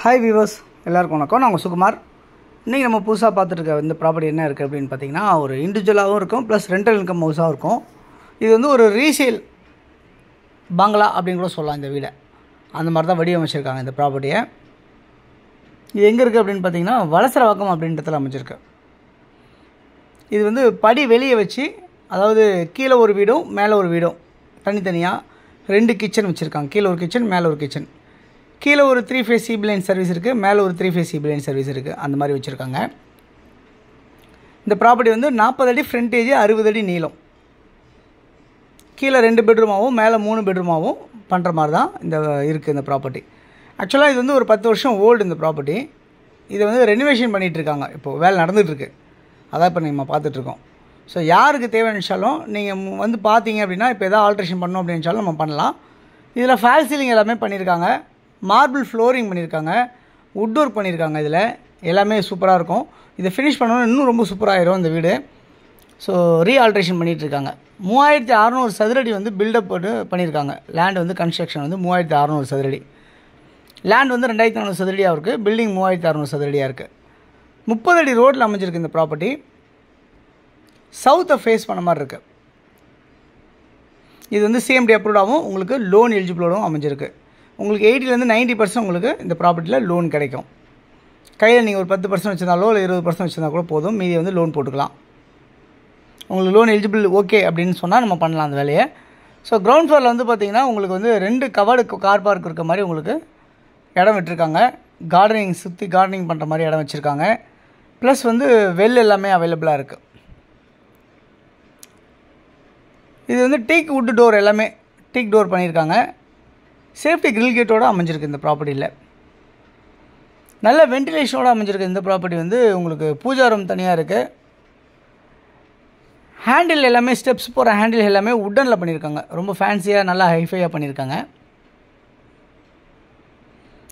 Hi viewers, எல்லாருக்கும் வணக்கம். நான் உங்கள் சுகுமார். இன்றைக்கி நம்ம புதுசாக பார்த்துருக்க இந்த ப்ராப்பர்ட்டி என்ன இருக்குது அப்படின்னு பார்த்தீங்கன்னா, ஒரு இண்டிவிஜுவலாகவும் இருக்கும் ப்ளஸ் ரெண்டல் இன்கம் ஹவுஸாகவும் இருக்கும். இது வந்து ஒரு ரீசேல் பங்களா அப்படின்னு கூட சொல்லலாம். இந்த வீடை அந்த மாதிரி தான் வடிவமைச்சிருக்காங்க இந்த ப்ராப்பர்ட்டியை. இது எங்கே இருக்குது அப்படின்னு பார்த்தீங்கன்னா, வலசரவாக்கம் அப்படின்றதுல அமைச்சிருக்கு. இது வந்து படி வெளியே வச்சு, அதாவது கீழே ஒரு வீடும் மேலே ஒரு வீடும் தனித்தனியாக 2 கிச்சன் வச்சுருக்காங்க. கீழே ஒரு கிச்சன், மேலே ஒரு கிச்சன். கீழே ஒரு 3 ஃபேஸ் சிபி லைன் சர்வீஸ் இருக்குது, மேலே ஒரு 3 ஃபேஸ் சிபி லைன் சர்வீஸ் இருக்குது. அந்த மாதிரி வச்சுருக்காங்க. இந்த ப்ராப்பர்ட்டி வந்து 40 அடி ஃப்ரண்டேஜ், 60 அடி நீளம். கீழே 2 பெட்ரூமாகவும் மேலே 3 பெட்ரூமாகவும் பண்ணுற மாதிரி தான் இருக்குது இந்த ப்ராப்பர்ட்டி. ஆக்சுவலாக இது வந்து ஒரு 10 வருஷம் ஓல்டு இந்த ப்ராப்பர்ட்டி. இதை வந்து ரெனோவேஷன் பண்ணிகிட்ருக்காங்க. இப்போது வேலை நடந்துகிட்ருக்கு. அதான் இப்போ நம்ம பார்த்துட்ருக்கோம். ஸோ யாருக்கு தேவையானுச்சாலும் நீங்கள் வந்து பார்த்தீங்க அப்படின்னா, இப்போ எதாவது ஆல்ட்ரேஷன் பண்ணோம் அப்படின்னாலும் நம்ம பண்ணலாம். இதில் ஃபால் சீலிங் எல்லாமே பண்ணியிருக்காங்க, மார்பிள் ஃப்ளோரிங் பண்ணியிருக்காங்க, வுட் ஒர்க் பண்ணியிருக்காங்க. இதில் எல்லாமே சூப்பராக இருக்கும். இதை ஃபினிஷ் பண்ணணும் இன்னும் ரொம்ப சூப்பராகிடும் இந்த வீடு. ஸோ ஆல்ட்ரேஷன் பண்ணிகிட்ருக்காங்க. 3600 சதுரடி வந்து பில்டப் போட்டு பண்ணியிருக்காங்க. லேண்ட் வந்து கன்ஸ்ட்ரக்ஷன் வந்து 3600 சதுரடி. லேண்ட் வந்து 2400 சதுரடியாக இருக்குது. பில்டிங் 3600 சதுரடியாக இருக்குது. 30 அடி ரோட்டில் அமைஞ்சிருக்கு இந்த ப்ராப்பர்ட்டி. சவுத்தை ஃபேஸ் பண்ண மாதிரி இருக்குது. இது வந்து சிஎம்டி அப்ரூவ்டாகவும் உங்களுக்கு லோன் எலிஜிபிளோடும் அமைஞ்சிருக்கு. உங்களுக்கு 80% 90% உங்களுக்கு இந்த ப்ராப்பர்ட்டியில் லோன் கிடைக்கும். கையில் நீங்கள் ஒரு 10% வச்சுருந்தாலோ இல்லை 20% வச்சுருந்தா கூட போதும். மீதி வந்து லோன் போட்டுக்கலாம். உங்களுக்கு லோன் எலிஜிபிள் ஓகே அப்படின்னு சொன்னால் நம்ம பண்ணலாம் அந்த வேலையை. ஸோ கிரவுண்ட் ஃப்ளோரில் வந்து பார்த்திங்கன்னா, உங்களுக்கு வந்து 2 கவர்டு கார் பார்க் இருக்க மாதிரி உங்களுக்கு இடம் விட்டுருக்காங்க. கார்டனிங் சுற்றி கார்டனிங் பண்ணுற மாதிரி இடம் வச்சுருக்காங்க. ப்ளஸ் வந்து வெல் எல்லாமே அவைலபிளாக இருக்குது. இது வந்து டீக் வுட் டோர், எல்லாமே டீக் டோர் பண்ணியிருக்காங்க. சேஃப்டி கிரில் கேட்டோடு அமைஞ்சிருக்கு இந்த ப்ராப்பர்ட்டியில். நல்ல வென்டிலேஷனோடு அமைஞ்சிருக்கு இந்த ப்ராப்பர்ட்டி. வந்து உங்களுக்கு பூஜா ரூம் தனியாக இருக்குது. ஹேண்டில் எல்லாமே ஸ்டெப்ஸ் போகிற ஹேண்டில் எல்லாமே வுட்டனில் பண்ணியிருக்காங்க. ரொம்ப ஃபேன்சியாக நல்லா ஹைஃபையாக பண்ணியிருக்காங்க.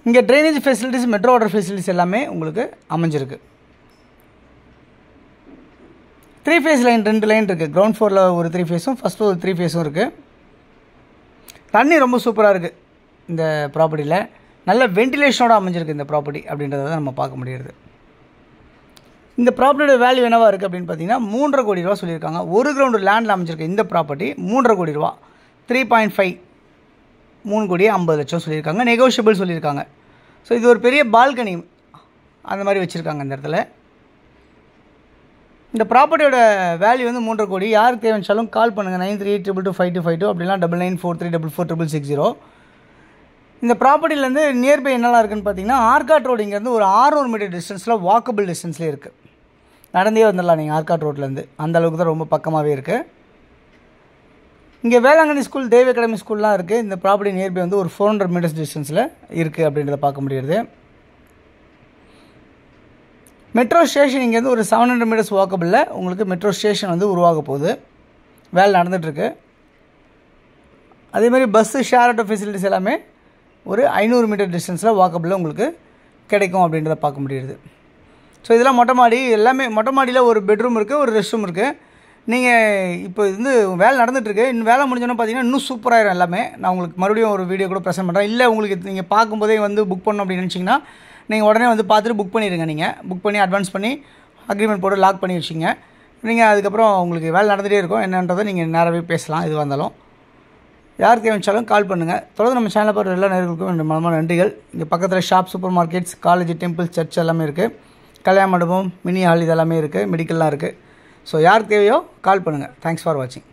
இங்கே drainage facilities, metro water facilities எல்லாமே உங்களுக்கு அமைஞ்சிருக்கு. 3 ஃபேஸ் லைன் 2 லைன் இருக்குது. கிரவுண்ட் ஃப்ளோரில் ஒரு 3 ஃபேஸும் ஃபஸ்ட்டு ஒரு 3 ஃபேஸும் இருக்குது. தண்ணி ரொம்ப சூப்பராக இருக்குது இந்த ப்ராப்பர்ட்டியில். நல்ல வென்டிலேஷனோடு அமைஞ்சிருக்கு இந்த ப்ராப்பர்ட்டி அப்படின்றத தான் நம்ம பார்க்க முடியுது. இந்த ப்ராப்பர்ட்டியோட வேல்யூ என்னவாக இருக்குது அப்படின்னு பார்த்தீங்கன்னா, 3.5 கோடி ரூபா சொல்லியிருக்காங்க. ஒரு கிரவுண்டு லேண்டில் அமைஞ்சிருக்கு இந்த ப்ராப்பர்ட்டி 3.5 கோடி ரூபா. 3.5 3 கோடி 50 லட்சம் சொல்லியிருக்காங்க. நெகோஷியபிள் சொல்லியிருக்காங்க. ஸோ இது ஒரு பெரிய பால்கனி அந்த மாதிரி வச்சுருக்காங்க இந்த இடத்துல. இந்த ப்ராப்பர்ட்டியோட வேல்யூ வந்து 3.5 கோடி. யாருக்கு தேவைச்சாலும் கால் பண்ணுங்கள். 9382225252 அப்படிலாம் 9943446660. இந்த ப்ராப்பர்ட்டிலேருந்து நியர்பை என்னெல்லாம் இருக்குதுன்னு பார்த்தீங்கன்னா, ஆர்காட் ரோடு இங்கேருந்து ஒரு 600 மீட்டர் டிஸ்டன்ஸில் வாக்கபிள் டிஸ்டன்ஸ்லேயே இருக்குது. நடந்தே வந்துடலாம் நீங்கள் ஆர்காட் ரோட்லேருந்து. அந்த அளவுக்கு தான் ரொம்ப பக்கமாகவே இருக்குது. இங்கே வேளாங்கண்ணி ஸ்கூல், தேவ அகாடமி ஸ்கூல்லாம் இருக்குது. இந்த ப்ராப்பர்ட்டி நியர்பை வந்து ஒரு 400 மீட்டர்ஸ் டிஸ்டன்ஸில் இருக்குது அப்படின்றத பார்க்க முடியுது. மெட்ரோ ஸ்டேஷன் இங்கேருந்து ஒரு 700 மீட்டர்ஸ் வாக்கபிளில் உங்களுக்கு மெட்ரோ ஸ்டேஷன் வந்து உருவாக போகுது. வேலை நடந்துகிட்ருக்கு. அதேமாதிரி பஸ்ஸு, ஷேர் ஆட்டோ ஃபெசிலிட்டிஸ் எல்லாமே ஒரு 500 மீட்டர் டிஸ்டன்ஸில் வாக்கபிளில் உங்களுக்கு கிடைக்கும் அப்படின்றத பார்க்க முடியுது. ஸோ இதெல்லாம் மொட்டை மாடி. எல்லாமே மொட்டை மாடியில் ஒரு பெட்ரூம் இருக்குது, ஒரு ரெஸ்ட் ரூம் இருக்குது. நீங்கள் இப்போ வந்து வேலை நடந்துகிட்ருக்கு. இன்னும் வேலை முடிஞ்சோன்னா பார்த்தீங்கன்னா இன்னும் சூப்பராகிடும் எல்லாமே. நான் உங்களுக்கு மறுபடியும் ஒரு வீடியோ கூட ப்ரெசென்ட் பண்ணுறேன். இல்லை உங்களுக்கு நீங்கள் பார்க்கும்போதே வந்து புக் பண்ணணும் அப்படின்னு நினச்சிங்கன்னா, நீங்கள் உடனே வந்து பார்த்துட்டு புக் பண்ணிடுங்க. நீங்கள் புக் பண்ணி அட்வான்ஸ் பண்ணி அக்ரிமெண்ட் போட்டு லாக் பண்ணி வச்சிங்க. நீங்கள் அதுக்கப்புறம் உங்களுக்கு வேலை நடந்துகிட்டே இருக்கும். என்னன்றதை நீங்கள் நேராகவே பேசலாம். எதுவாக இருந்தாலும் யாருக்கு தேவைச்சாலும் கால் பண்ணுங்கள். தொடர்ந்து நம்ம சேனலை பார்த்து எல்லா நேர்களுக்கும் என்னோட மனமான நன்றிகள். இங்கே பக்கத்தில் shop, supermarkets, college, temple, church எல்லாமே இருக்குது. கல்யாண மண்டபம், மினி ஹால் இதெல்லாமே இருக்குது. மெடிக்கல்லாம் இருக்குது. ஸோ யாருக்கு தேவையோ கால் பண்ணுங்கள். தேங்க்ஸ் ஃபார் வாட்சிங்.